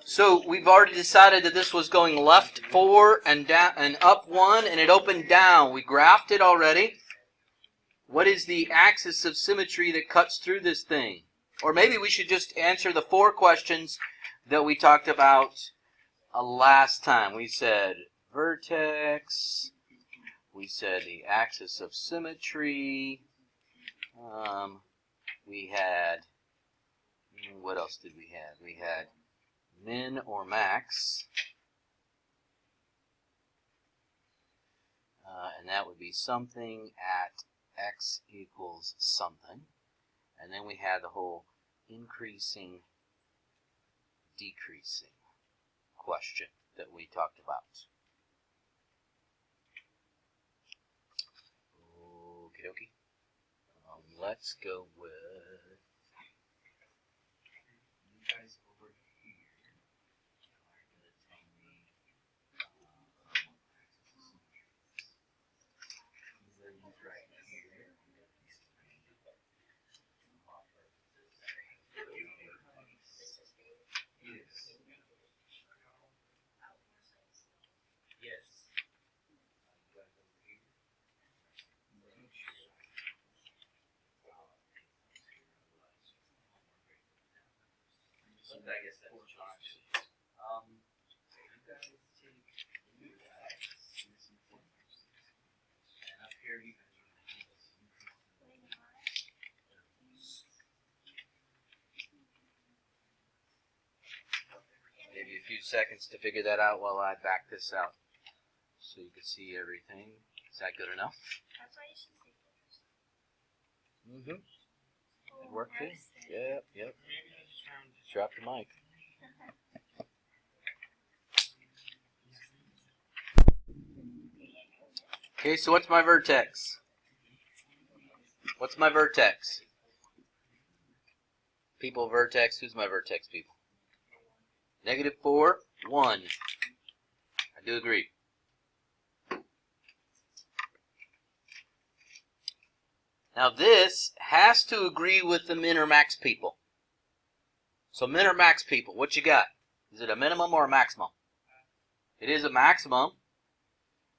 So we've already decided that this was going left 4 and down and up 1, and it opened down. We graphed it already. What is the axis of symmetry that cuts through this thing? Or maybe we should just answer the 4 questions that we talked about last time. We said vertex. We said the axis of symmetry. We had, what else did we have? We had min or max. And that would be something at x equals something. And then we had the whole increasing, decreasing question that we talked about. Okie dokie. Let's go with you guys over here. Are going to tell me right here. Yes. I guess that's you guys take and up here you guys are going to maybe a few seconds to figure that out while I back this out so you can see everything. Is that good enough? That's why you should take pictures. It worked too? Yep. Drop the mic. Okay, so what's my vertex? What's my vertex? People, vertex. Who's my vertex, people? -4, 1. I do agree. Now this has to agree with the min or max people. So min or max people, what you got? Is it a minimum or a maximum? It is a maximum.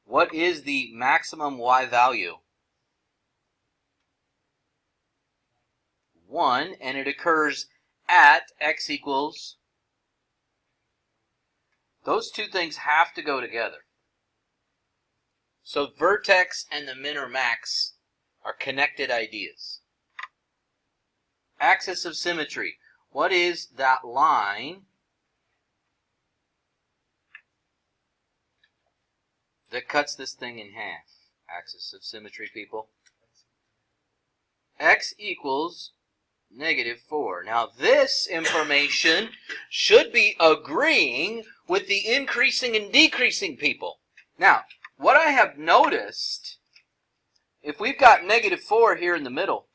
What is the maximum y value? 1, and it occurs at x equals. Those two things have to go together. So vertex and the min or max are connected ideas. Axis of symmetry. What is that line that cuts this thing in half? Axis of symmetry, people. X equals -4. Now this information should be agreeing with the increasing and decreasing people. Now, what I have noticed, if we've got -4 here in the middle,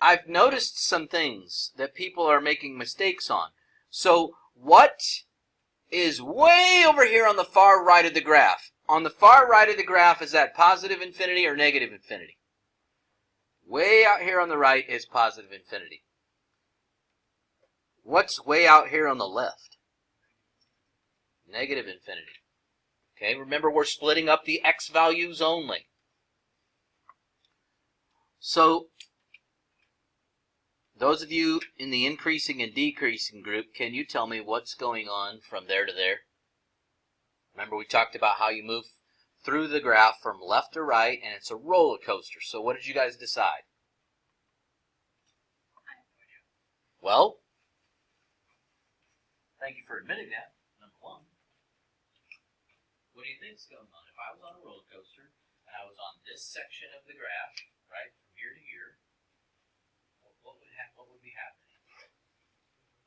I've noticed some things that people are making mistakes on. So what is way over here on the far right of the graph? On the far right of the graph, is that positive infinity or negative infinity? Way out here on the right is positive infinity. What's way out here on the left? Negative infinity. Okay, remember we're splitting up the x values only. So those of you in the increasing and decreasing group, can you tell me what's going on from there to there? Remember we talked about how you move through the graph from left to right, and it's a roller coaster. So what did you guys decide? Well, thank you for admitting that, number one. What do you think's going on? If I was on a roller coaster and I was on this section of the graph, right, from here to here, what would be happening?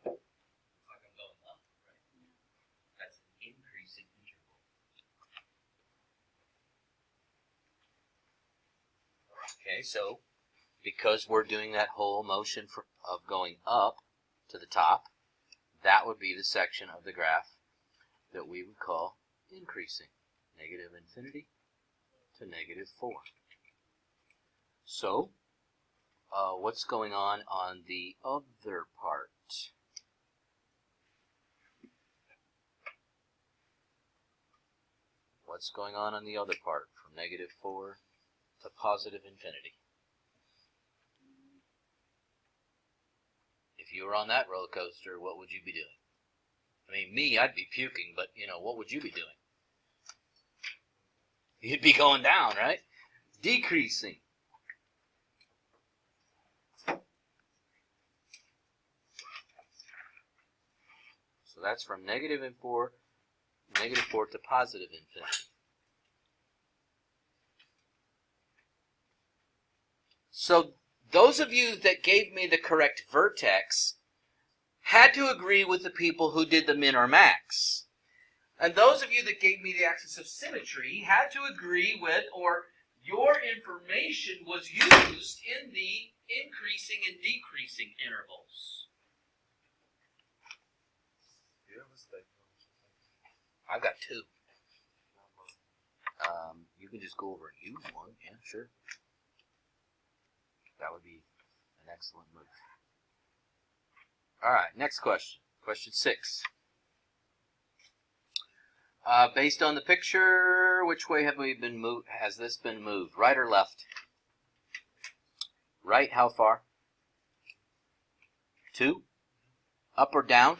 Looks like I'm going up, right? That's an increasing interval. Okay, so because we're doing that whole motion of going up to the top, that would be the section of the graph that we would call increasing. Negative infinity to -4. So, what's going on the other part? what's going on the other part, from -4 to positive infinity. If you were on that roller coaster, what would you be doing? I mean, me, I'd be puking, but, what would you be doing? You'd be going down, right? Decreasing. So that's from -4 to positive infinity. So those of you that gave me the correct vertex had to agree with the people who did the min or max. And those of you that gave me the axis of symmetry had to agree with, or your information was used in the increasing and decreasing intervals. I've got 2. You can just go over and use one. Yeah, sure. That would be an excellent move. All right, next question. Question 6. Based on the picture, which way have we been moved? Has this been moved? Right or left? Right, how far? 2. Up or down?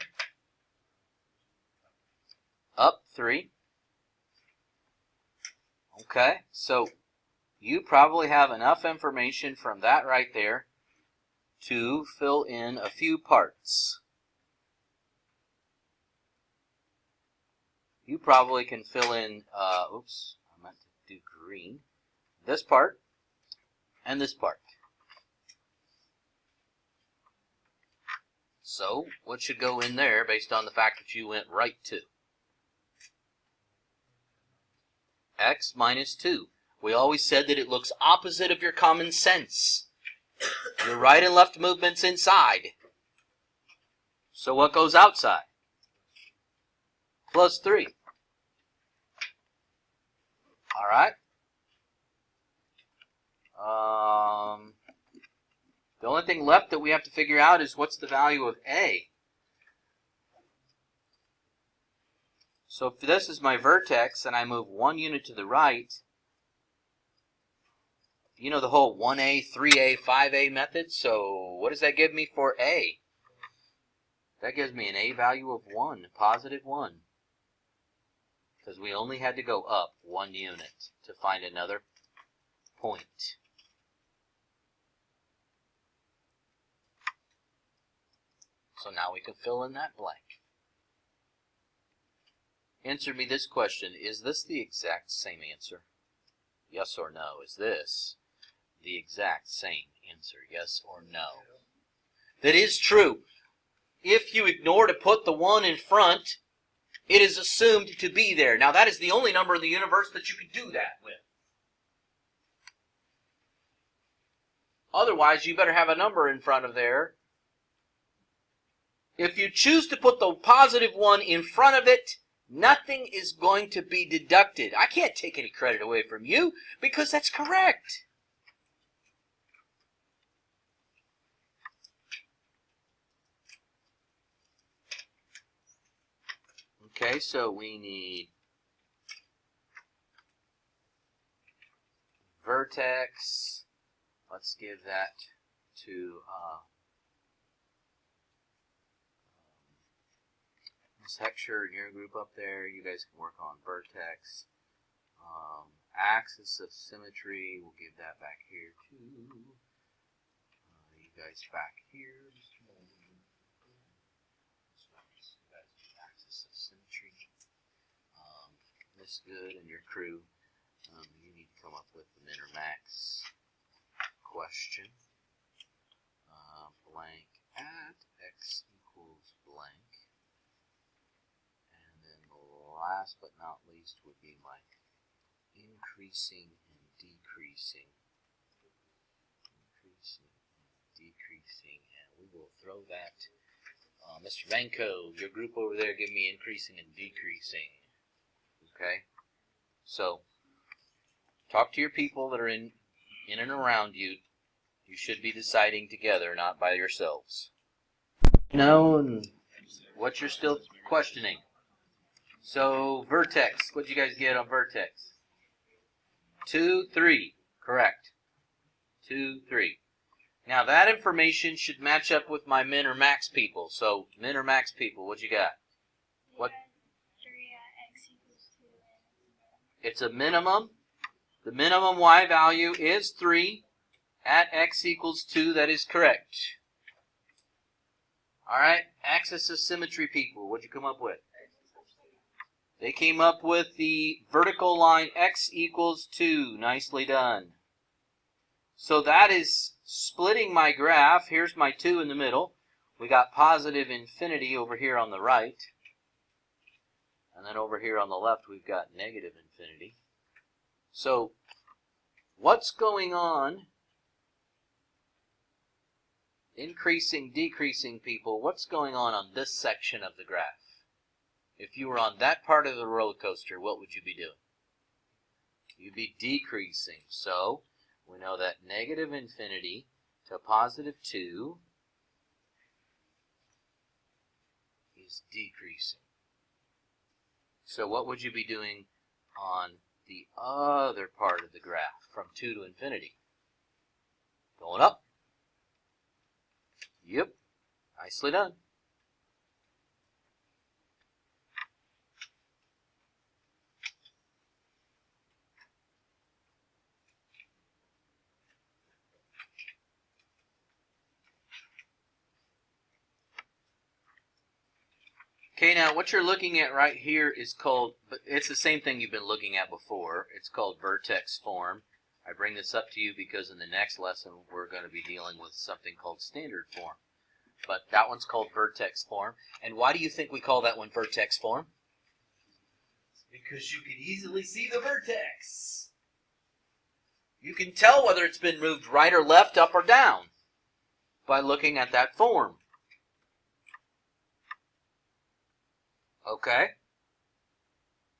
Up 3. Okay, so you probably have enough information from that right there to fill in a few parts. You probably can fill in, oops, I meant to do green, this part and this part. So, what should go in there based on the fact that you went right to? X minus 2. We always said that it looks opposite of your common sense. Your right and left movements inside. So what goes outside? Plus 3. All right. The only thing left that we have to figure out is what's the value of A. So if this is my vertex and I move 1 unit to the right, you know the whole 1A, 3A, 5A method? So what does that give me for A? That gives me an A value of 1, positive 1. Because we only had to go up 1 unit to find another point. So now we can fill in that blank. Answer me this question. Is this the exact same answer? Yes or no? Is this the exact same answer? Yes or no? That is true. If you ignore to put the 1 in front, it is assumed to be there. Now that is the only number in the universe that you can do that with. Otherwise, you better have a number in front of there. If you choose to put the positive 1 in front of it, nothing is going to be deducted. I can't take any credit away from you because that's correct. Okay, so we need vertex. Let's give that to Ms. Heckscher and your group up there. You guys can work on vertex. Axis of symmetry, we'll give that back here too. You guys back here. Axis of symmetry. This good, and your crew. You need to come up with the min or max question. Blank at x equals blank. And then last but not least would be my increasing and decreasing. Increasing and decreasing. And we will throw that. Mr. Banco, your group over there, give me increasing and decreasing. Okay? So, talk to your people that are in and around you. You should be deciding together, not by yourselves. And what you're still questioning. So vertex, what'd you guys get on vertex? 2, 3. Correct. 2, 3. Now that information should match up with my min or max people. So min or max people, what you got? What? 3 at x equals 2. It's a minimum. The minimum y value is 3 at x equals 2. That is correct. All right, axis of symmetry people, what'd you come up with? They came up with the vertical line x equals 2. Nicely done. So that is splitting my graph. Here's my 2 in the middle. We got positive infinity over here on the right. And then over here on the left, we've got negative infinity. So what's going on? Increasing, decreasing people, what's going on this section of the graph? If you were on that part of the roller coaster, what would you be doing? You'd be decreasing. So we know that negative infinity to positive 2 is decreasing. So what would you be doing on the other part of the graph from 2 to infinity? Going up. Yep. Nicely done. Okay, now what you're looking at right here is called, it's the same thing you've been looking at before. It's called vertex form. I bring this up to you because in the next lesson we're going to be dealing with something called standard form. But that one's called vertex form. And why do you think we call that one vertex form? Because you can easily see the vertex. You can tell whether it's been moved right or left, up or down by looking at that form. Okay?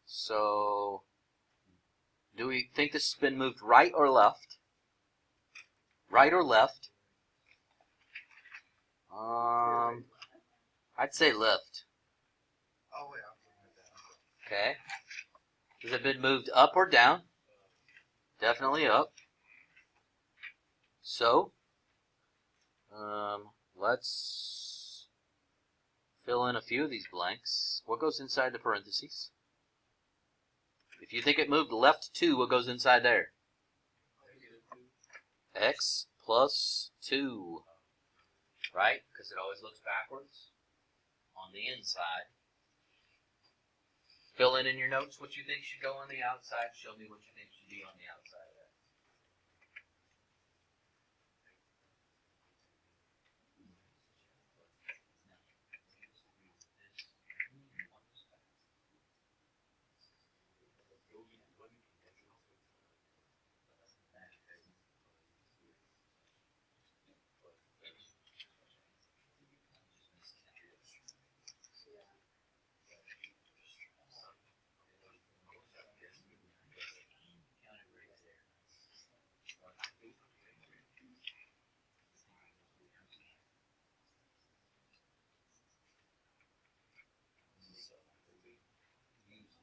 So, do we think this has been moved right or left? Right or left? I'd say left. Oh, wait, I'm putting it down. Okay. Has it been moved up or down? Definitely up. So, let's fill in a few of these blanks. What goes inside the parentheses? If you think it moved left 2, what goes inside there? X plus 2. Right? Because it always looks backwards on the inside. Fill in your notes what you think should go on the outside. Show me what you think should be on the outside of that.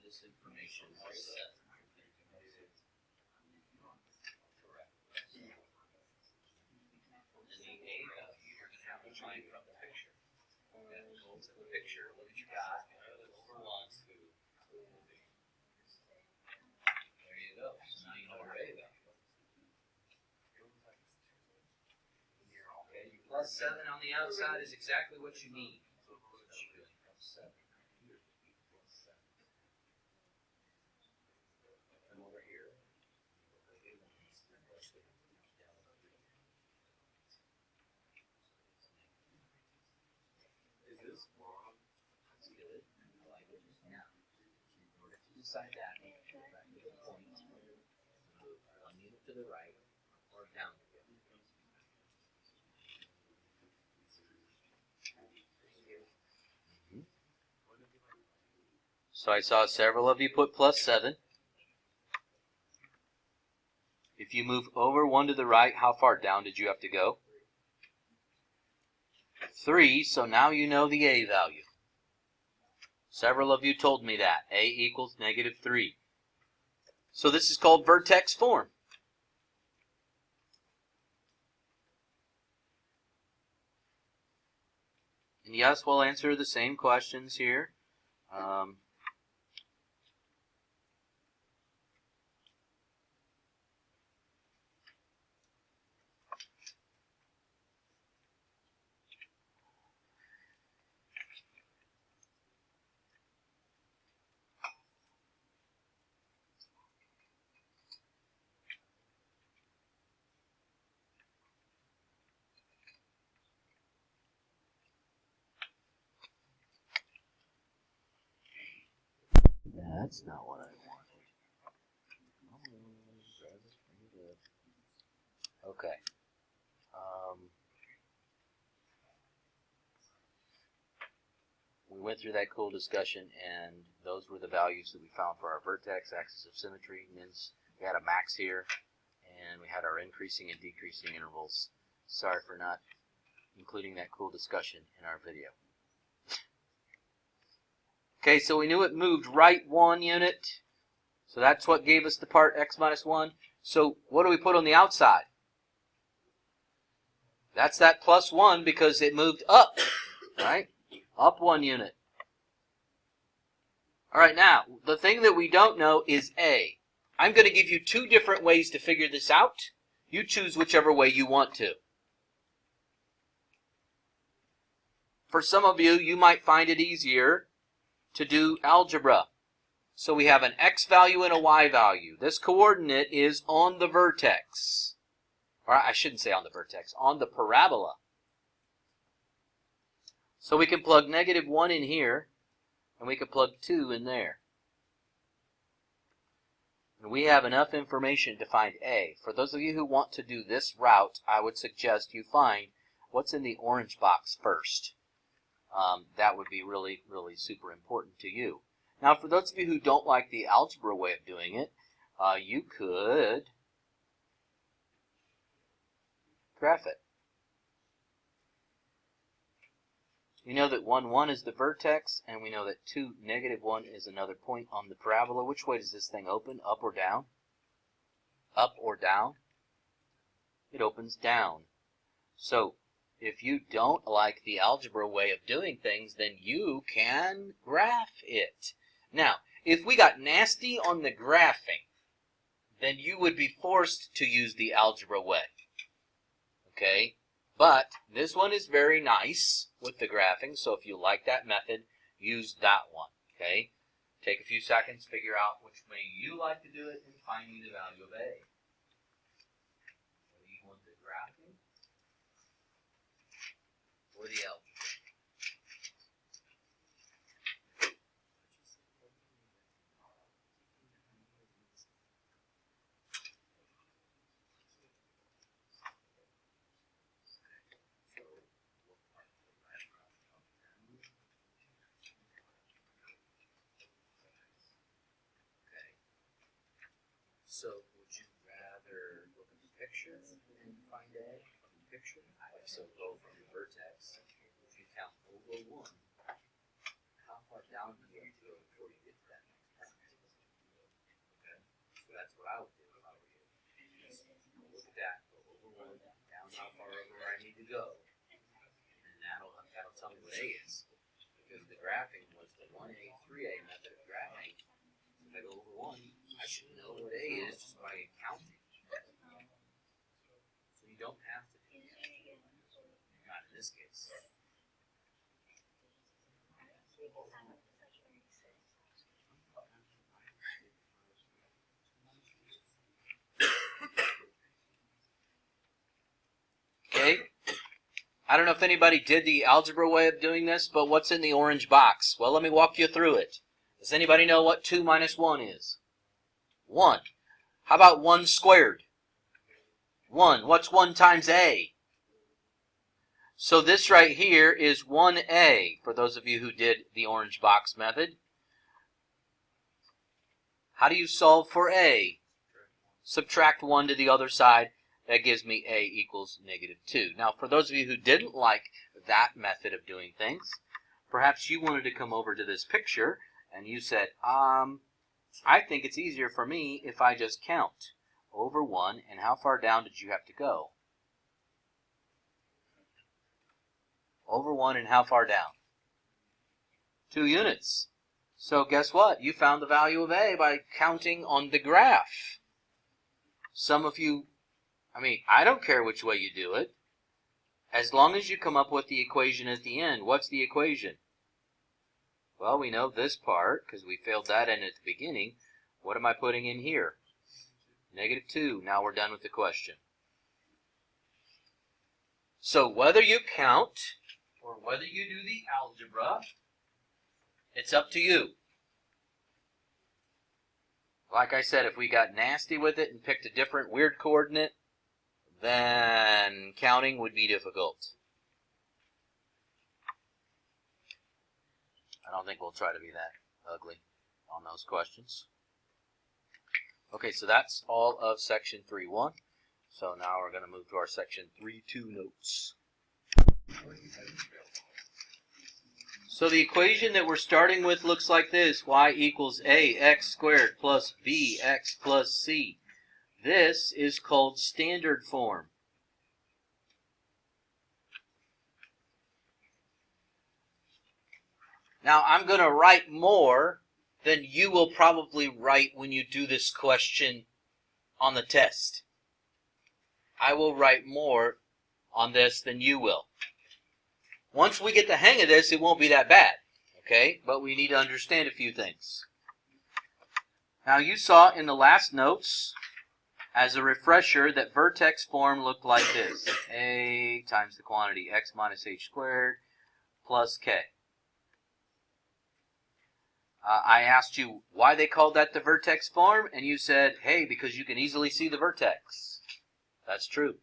This information was set. And the A value you're going to have to find from the picture. Go to the picture, look at your dot, over 1, 2. There you go. So now you know your A value. Okay, plus 7 on the outside is exactly what you need. Plus 7. Over here. Is this wrong? That's good. I like it. Now, in order to decide that, you have to go back to the point. Move 1 unit to the right or down. So I saw several of you put plus 7. If you move over 1 to the right, how far down did you have to go? 3, so now you know the A value. Several of you told me that. A equals -3. So this is called vertex form. And yes, we'll answer the same questions here. That's not what I wanted. Okay. We went through that cool discussion, and those were the values that we found for our vertex, axis of symmetry. Means we had a max here, and we had our increasing and decreasing intervals. Sorry for not including that cool discussion in our video. Okay, so we knew it moved right 1 unit. So that's what gave us the part x minus 1. So what do we put on the outside? That's that +1 because it moved up, right? Up 1 unit. All right, now, the thing that we don't know is A. I'm going to give you 2 different ways to figure this out. You choose whichever way you want to. For some of you, you might find it easier to do algebra. So we have an x value and a y value. This coordinate is on the vertex. Or I shouldn't say on the vertex, on the parabola. So we can plug -1 in here, and we can plug 2 in there. And we have enough information to find A. For those of you who want to do this route, I would suggest you find what's in the orange box first. That would be really, really super important to you. Now, for those of you who don't like the algebra way of doing it, you could graph it. We know that 1, 1 is the vertex, and we know that 2, -1 is another point on the parabola. Which way does this thing open, up or down? Up or down? It opens down. So, if you don't like the algebra way of doing things, then you can graph it. Now, if we got nasty on the graphing, then you would be forced to use the algebra way. Okay? But this one is very nice with the graphing, so if you like that method, use that one. Okay? Take a few seconds, figure out which way you like to do it, and find me the value of A. Whether you want the graphing or the algebra. So, would you rather look at the picture and find A from the picture? So, go from the vertex. If you count over 1, how far down do you have to go before you get to that next point? Okay? So, that's what I would do if I were you. Just look at that, go over 1, down how far over I need to go. And that'll tell me what A is. Because the graphing was the 1A, 3A method of graphing. If I go over 1, I should know what A is just by counting. So you don't have to do that. Not in this case. Okay. I don't know if anybody did the algebra way of doing this, but what's in the orange box? Well, let me walk you through it. Does anybody know what 2 minus 1 is? 1. How about 1 squared? 1. What's 1 times A? So this right here is 1A, for those of you who did the orange box method. How do you solve for A? Subtract 1 to the other side. That gives me A equals -2. Now, for those of you who didn't like that method of doing things, Perhaps you wanted to come over to this picture and you said, I think it's easier for me if I just count over 1, and how far down did you have to go? Over 1 and how far down? 2 units. So guess what? You found the value of A by counting on the graph. Some of you, I don't care which way you do it. As long as you come up with the equation at the end. What's the equation? Well, we know this part because we filled that in at the beginning. What am I putting in here? -2. Now we're done with the question. So whether you count or whether you do the algebra, it's up to you. Like I said, if we got nasty with it and picked a different weird coordinate, then counting would be difficult. I don't think we'll try to be that ugly on those questions. Okay, so that's all of section 3.1. So now we're going to move to our section 3.2 notes. So the equation that we're starting with looks like this. Y equals ax squared plus bx plus c. This is called standard form. Now I'm going to write more than you will probably write when you do this question on the test. I will write more on this than you will. Once we get the hang of this, it won't be that bad, okay? But we need to understand a few things. Now, you saw in the last notes, as a refresher, that vertex form looked like this. A times the quantity x minus h squared plus k. I asked you why they called that the vertex form, and you said, hey, because you can easily see the vertex. That's true.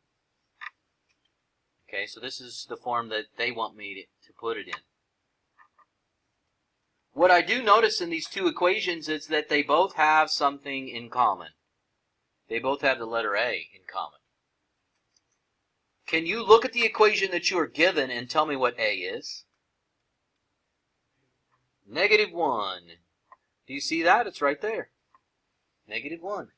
Okay, so this is the form that they want me to put it in. What I do notice in these two equations is that they both have something in common. They both have the letter A in common. Can you look at the equation that you are given and tell me what A is? -1. Do you see that? It's right there. -1.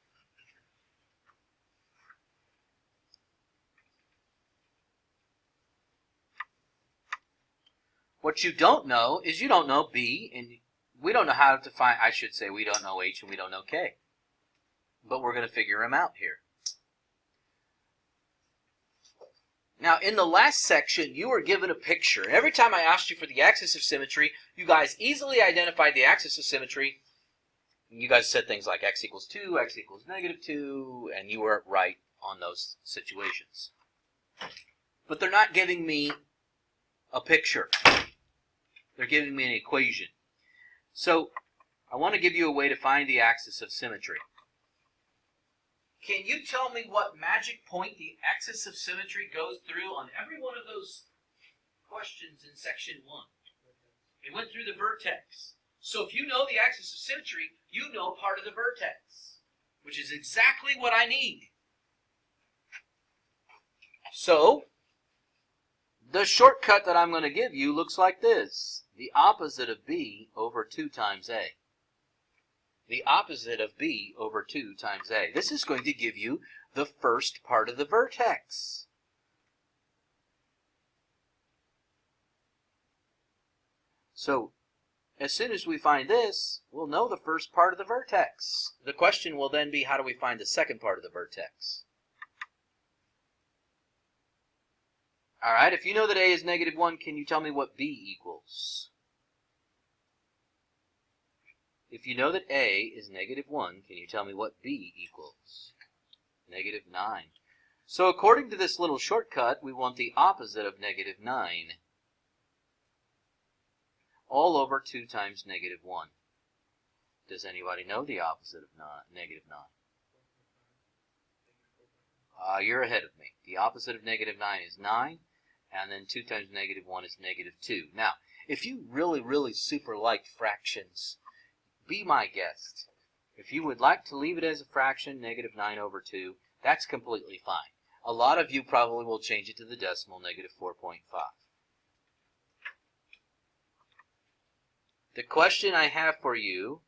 What you don't know is you don't know B, and we don't know how to find, I should say we don't know H and we don't know K. But we're going to figure them out here. Now, in the last section, you were given a picture. Every time I asked you for the axis of symmetry, you guys easily identified the axis of symmetry. You guys said things like x equals 2, x equals -2, and you were right on those situations. But they're not giving me a picture. They're giving me an equation. So, I want to give you a way to find the axis of symmetry. Can you tell me what magic point the axis of symmetry goes through on every one of those questions in section 1? It went through the vertex. So if you know the axis of symmetry, you know part of the vertex, which is exactly what I need. So, the shortcut that I'm going to give you looks like this. The opposite of B over 2 times A. The opposite of B over 2 times A. This is going to give you the first part of the vertex. So, as soon as we find this, we'll know the first part of the vertex. The question will then be, how do we find the second part of the vertex? All right, if you know that A is -1, can you tell me what B equals? If you know that A is -1, can you tell me what B equals? -9. So according to this little shortcut, we want the opposite of -9. All over 2 times -1. Does anybody know the opposite of -9? You're ahead of me. The opposite of -9 is 9, and then 2 times -1 is -2. Now, if you really super like fractions, be my guest. If you would like to leave it as a fraction, -9 over 2, that's completely fine. A lot of you probably will change it to the decimal, -4.5. The question I have for you,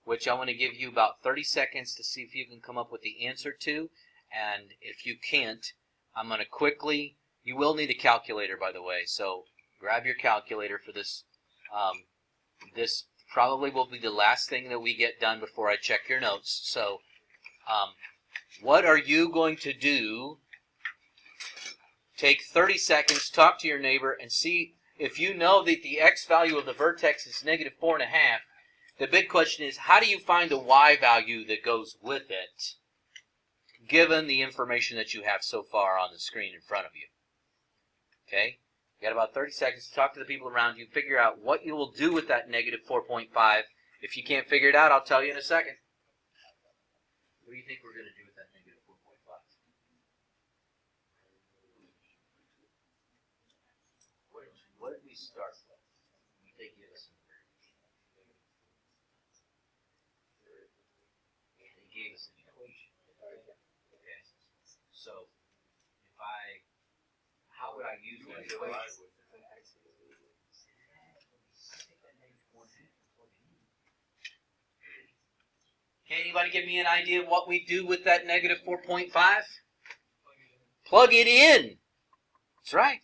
which I want to give you about 30 seconds to see if you can come up with the answer to, and if you can't, I'm going to quickly, you will need a calculator, by the way, so grab your calculator for this. This probably will be the last thing that we get done before I check your notes. So what are you going to do? Take 30 seconds, talk to your neighbor, and see if you know that the x value of the vertex is negative 4.5. The big question is, how do you find the y value that goes with it, given the information that you have so far on the screen in front of you? Okay? You got about 30 seconds to talk to the people around you, figure out what you will do with that negative 4.5. If you can't figure it out, I'll tell you in a second. What do you think we're going to do with that negative 4.5? What did we start with? You think give us an and he gave us an equation. Okay. So how would I use that equation? Can anybody give me an idea of what we do with that negative 4.5? Plug it in. That's right.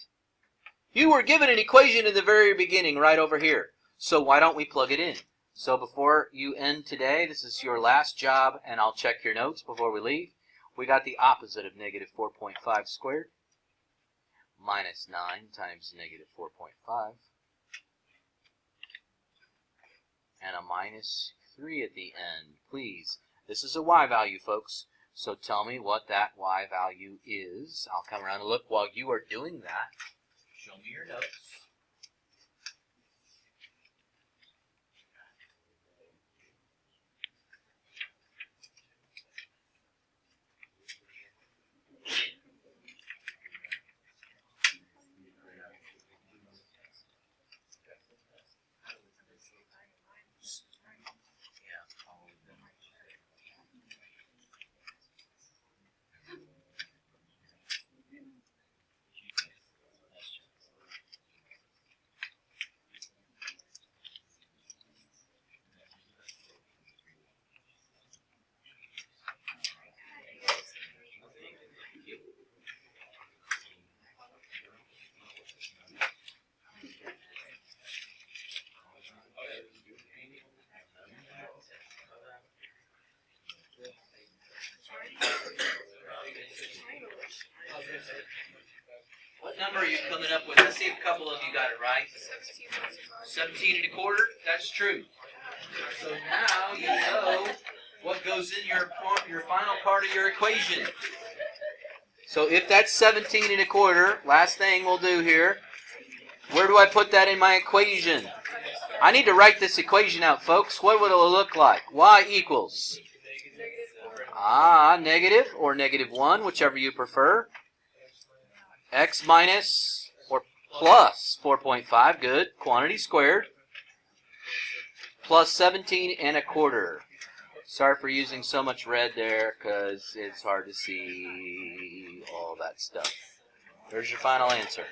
You were given an equation in the very beginning right over here. So why don't we plug it in? So before you end today, this is your last job, and I'll check your notes before we leave. We got the opposite of negative 4.5 squared. Minus 9 times negative 4.5. And a minus 3 at the end. Please, this is a y value, folks. So tell me what that y value is. I'll come around and look while you are doing that. Show me your notes. What number are you coming up with? Let's see if a couple of you got it right. 17.25. That's true. So now you know what goes in your final part of your equation. So if that's 17.25, last thing we'll do here, where do I put that in my equation? I need to write this equation out, folks. What would it look like? Y equals negative or negative 1, whichever you prefer. X minus or plus 4.5, good, quantity squared, plus 17.25. Sorry for using so much red there because it's hard to see all that stuff. There's your final answer.